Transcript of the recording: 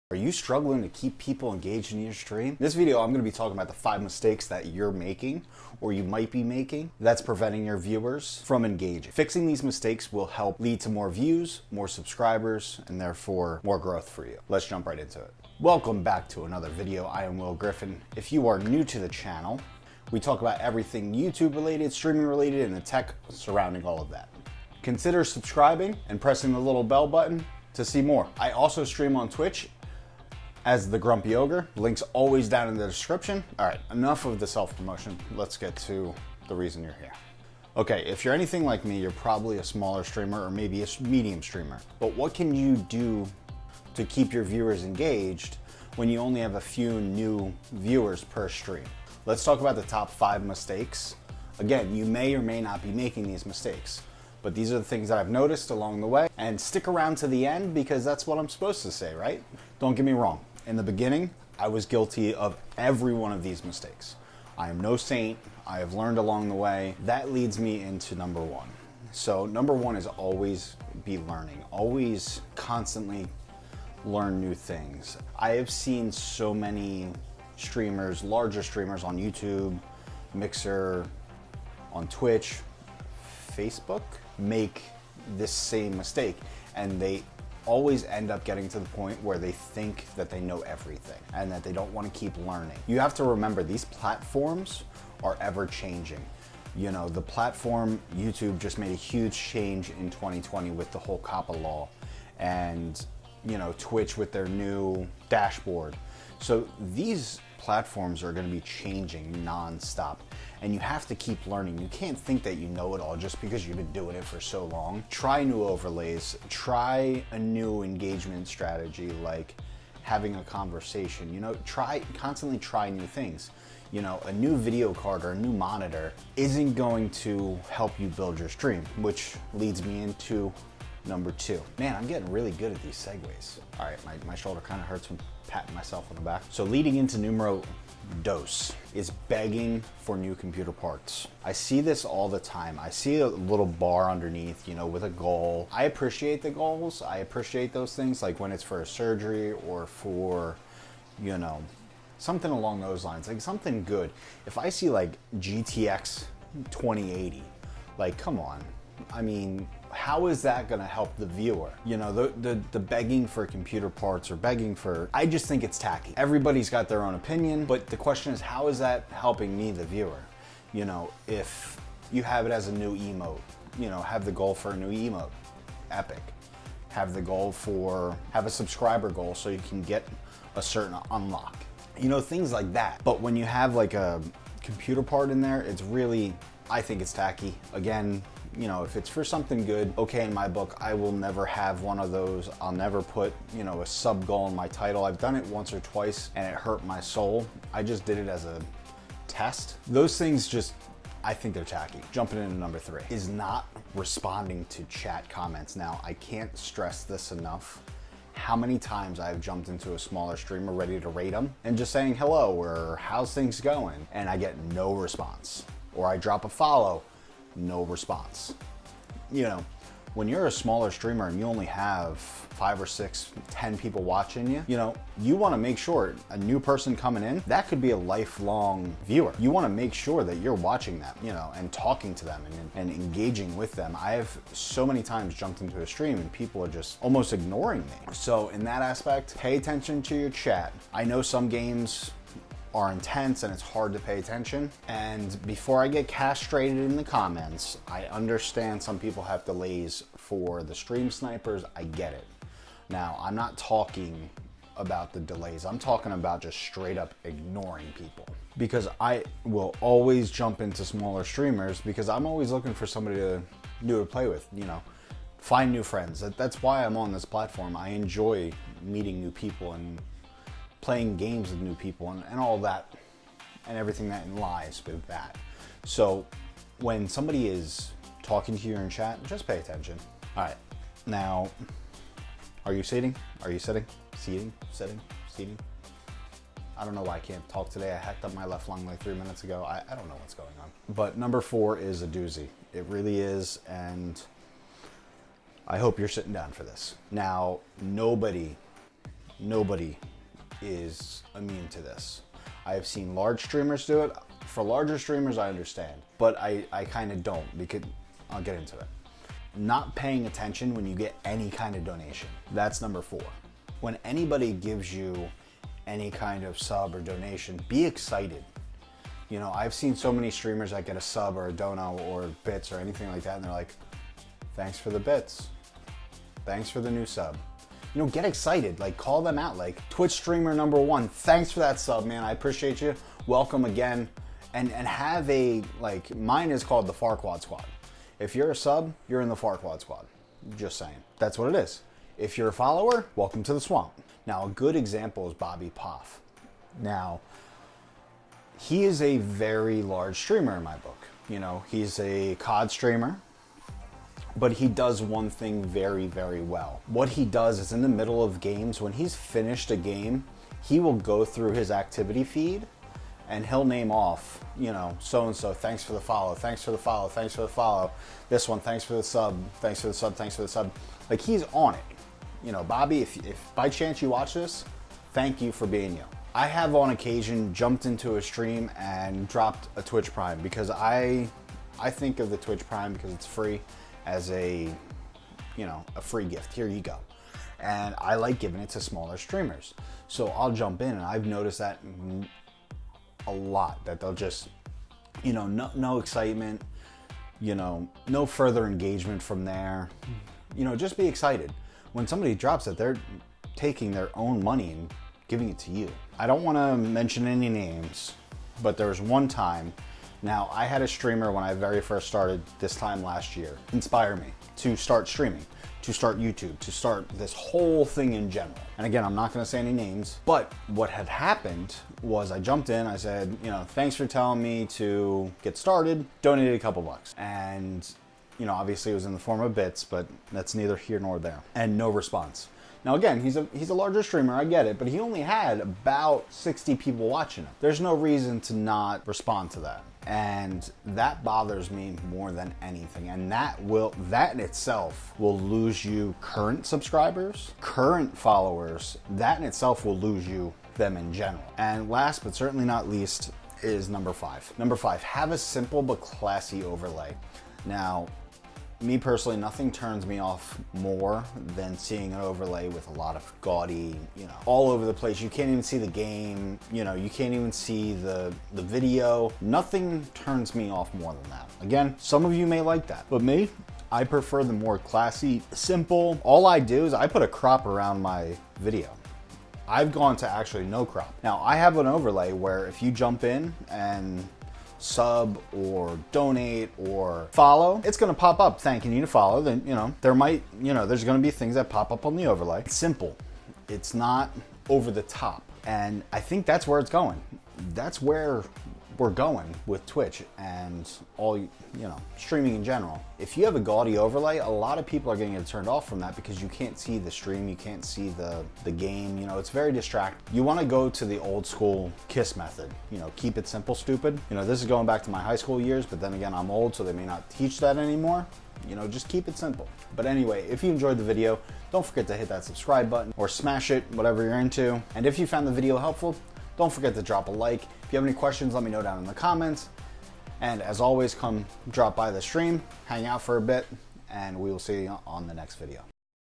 Are you struggling to keep people engaged in your stream? In this video, I'm going to be talking about the 5 mistakes that you're making or you might be making that's preventing your viewers from engaging. Fixing these mistakes will help lead to more views, more subscribers, and therefore more growth for you. Let's jump right into it. Welcome back to another video. I am Will Griffin. If you are new to the channel, we talk about everything YouTube related, streaming related, and the tech surrounding all of that. Consider subscribing and pressing the little bell button to see more. I also stream on Twitch as the Grumpy Ogre. Link's always down in the description. All right, enough of the self-promotion. Let's get to the reason you're here. Okay, if you're anything like me, you're probably a smaller streamer or maybe a medium streamer. But what can you do to keep your viewers engaged when you only have a few new viewers per stream? Let's talk about the top 5 mistakes. Again, you may or may not be making these mistakes, but these are the things that I've noticed along the way. And stick around to the end because that's what I'm supposed to say, right? Don't get me wrong. In the beginning, I was guilty of every one of these mistakes. I am no saint. I have learned along the way. That leads me into number 1. So number 1 is always be learning. Always constantly learn new things. I have seen so many streamers, larger streamers on YouTube, Mixer, on Twitch, Facebook, make this same mistake, and they always end up getting to the point where they think that they know everything and that they don't want to keep learning. You have to remember these platforms are ever changing. You know, the platform YouTube just made a huge change in 2020 with the whole COPPA law, and you know, Twitch with their new dashboard. So these platforms are going to be changing non-stop, and you have to keep learning. You can't think that you know it all just because you've been doing it for so long. Try new overlays, try a new engagement strategy like having a conversation. You know, constantly try new things. You know, a new video card or a new monitor isn't going to help you build your stream, which leads me into number 2. Man, I'm getting really good at these segues. All right, my shoulder kind of hurts from patting myself on the back. So leading into numero dos is begging for new computer parts. I see this all the time. I see a little bar underneath, you know, with a goal. I appreciate the goals. I appreciate those things, like when it's for a surgery or for, you know, something along those lines, like something good. If I see like GTX 2080, like, come on. I mean, how is that going to help the viewer? You know, the begging for computer parts or begging for, I just think it's tacky. Everybody's got their own opinion, but the question is, how is that helping me, the viewer? You know, if you have it as a new emote, you know, have the goal for a new emote, epic. Have the goal for, have a subscriber goal so you can get a certain unlock. You know, things like that. But when you have like a computer part in there, it's really, I think it's tacky. Again, you know, if it's for something good, okay, in my book, I will never have one of those. I'll never put, you know, a sub goal in my title. I've done it once or twice and it hurt my soul. I just did it as a test. Those things just, I think they're tacky. Jumping into number 3 is not responding to chat comments. Now, I can't stress this enough. How many times I've jumped into a smaller streamer ready to rate them and just saying hello or how's things going, and I get no response. Or I drop a follow, no response. You know, when you're a smaller streamer and you only have 5 or 6, 10 people watching you, you know, you want to make sure a new person coming in, that could be a lifelong viewer. You want to make sure that you're watching them, you know, and talking to them and engaging with them. I have so many times jumped into a stream and people are just almost ignoring me. So in that aspect, pay attention to your chat. I know some games are intense and it's hard to pay attention. And before I get castrated in the comments, I understand some people have delays for the stream snipers. I get it. Now, I'm not talking about the delays. I'm talking about just straight up ignoring people. Because I will always jump into smaller streamers because I'm always looking for somebody to new to play with, you know, find new friends. That's why I'm on this platform. I enjoy meeting new people and playing games with new people and all that and everything that lies with that. So when somebody is talking to you in chat, just pay attention. All right, now, are you sitting? Are you sitting? Seating? Sitting? Seating? I don't know why I can't talk today. I hacked up my left lung like 3 minutes ago. I don't know what's going on. But number 4 is a doozy. It really is, and I hope you're sitting down for this. Now, nobody Nobody is immune to this. I have seen large streamers do it. For larger streamers, I understand, but I kind of don't, because I'll get into it. Not paying attention when you get any kind of donation. That's number 4. When anybody gives you any kind of sub or donation, be excited. You know, I've seen so many streamers that get a sub or a dono or bits or anything like that, and they're like, thanks for the bits. Thanks for the new sub. You know, get excited, like call them out, like Twitch streamer number 1, thanks for that sub, man, I appreciate you, welcome again. And have a, like, mine is called the Farquad Squad. If you're a sub, you're in the Farquad Squad. Just saying. That's what it is. If you're a follower, welcome to the swamp. Now, a good example is Bobby Poff. Now, he is a very large streamer in my book. You know, he's a COD streamer, but he does one thing very, very well. What he does is in the middle of games, when he's finished a game, he will go through his activity feed and he'll name off, you know, so-and-so, thanks for the follow, thanks for the follow, thanks for the follow. This one, thanks for the sub, thanks for the sub, thanks for the sub. Like, he's on it. You know, Bobby, if by chance you watch this, thank you for being you. I have on occasion jumped into a stream and dropped a Twitch Prime because I think of the Twitch Prime, because it's free, as a, you know, a free gift. Here you go. And I like giving it to smaller streamers. So I'll jump in, and I've noticed that a lot, that they'll just, you know, no excitement, you know, no further engagement from there. You know, just be excited. When somebody drops it, they're taking their own money and giving it to you. I don't want to mention any names, but there was one time. Now, I had a streamer when I very first started this time last year inspire me to start streaming, to start YouTube, to start this whole thing in general. And again, I'm not going to say any names, but what had happened was I jumped in, I said, you know, thanks for telling me to get started, donated a couple bucks. And, you know, obviously it was in the form of bits, but that's neither here nor there. And no response. Now again, he's a larger streamer, I get it, but he only had about 60 people watching him. There's no reason to not respond to that. And that bothers me more than anything. And that in itself will lose you current subscribers, current followers. That in itself will lose you them in general. And last but certainly not least is number 5. Number 5, have a simple but classy overlay. Now, me personally, nothing turns me off more than seeing an overlay with a lot of gaudy, you know, all over the place. You can't even see the game, you know, you can't even see the video. Nothing turns me off more than that. Again, some of you may like that, but me, I prefer the more classy, simple. All I do is I put a crop around my video. I've gone to actually no crop. Now, I have an overlay where if you jump in and sub or donate or follow, it's going to pop up thanking you to follow. Then, you know, there might, you know, there's going to be things that pop up on the overlay. It's simple. It's not over the top. And I think that's where it's going. That's where we're going with Twitch and all, you know, streaming in general. If you have a gaudy overlay, a lot of people are getting turned off from that because you can't see the stream, you can't see the game, you know, it's very distracting. You want to go to the old school KISS method, you know, keep it simple, stupid. You know, this is going back to my high school years, but then again, I'm old, so they may not teach that anymore. You know, just keep it simple. But anyway, if you enjoyed the video, don't forget to hit that subscribe button or smash it, whatever you're into. And if you found the video helpful, don't forget to drop a like. If you have any questions, let me know down in the comments. And as always, come drop by the stream, hang out for a bit, and we will see you on the next video.